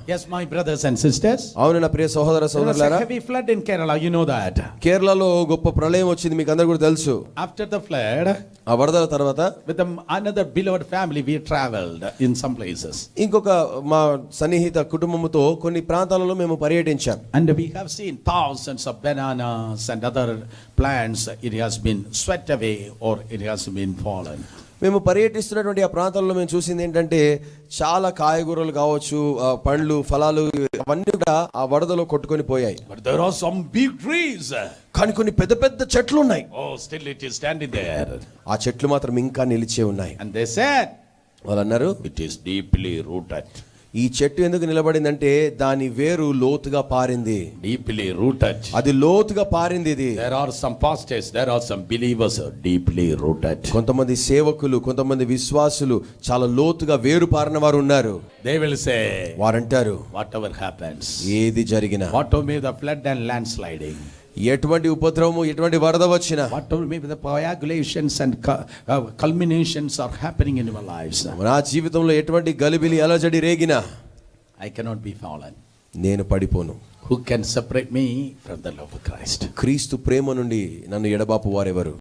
Yes, my brothers and sisters. అవును నా ప్రియ సహోదర There was a సోదరులారా, heavy flood in Kerala, you know that. కేరళలో గొప్ప ప్రళయం వచ్చింది, మీకు అందరికీ కూడా తెలుసు. After the flood, ఆ వరదల తర్వాత with another beloved family, we traveled in some places. ఇంకొక మా సన్నిహిత కుటుంబముతో కొన్ని ప్రాంతాలలో మేము పర్యటించాం. And we have seen thousands of bananas and other plants. It has been swept away or it has been fallen. మేము పర్యటిస్తున్నటువంటి ఆ ప్రాంతాల్లో మేము చూసింది ఏంటంటే చాలా కాయగూరలు కావచ్చు, పండ్లు, ఫలాలు అవన్నీ కూడా ఆ వరదలో కొట్టుకొని పోయాయి. But there are some big trees. కానీ కొన్ని పెద్ద పెద్ద చెట్లు ఉన్నాయి. Oh, still it is standing there. ఆ చెట్లు మాత్రం ఇంకా నిలిచే ఉన్నాయి. And they said, వాళ్ళు అన్నారు, it is deeply rooted. ఈ చెట్టు ఎందుకు నిలబడిందంటే దాని వేరు లోతుగా పారింది. Deeply rooted. అది లోతుగా పారింది. ఇది There are some pastors, there are some believers deeply rooted. కొంతమంది సేవకులు, కొంతమంది విశ్వాసులు చాలా లోతుగా వేరు పారిన వారు ఉన్నారు. They will say, వారంటారు, whatever happens, ఏది జరిగినా, whatever may the flood and landsliding, ఎటువంటి ఉపద్రవము, ఎటువంటి వరద వచ్చినా, whatever may be the coagulations and culminations are happening in our lives, నా జీవితంలో ఎటువంటి గలిబిలి అలజడి రేగినా I cannot be fallen. నేను పడిపోను. Who can separate me from the love of Christ? క్రీస్తు ప్రేమ నుండి నన్ను ఎడబాపు వారెవరు?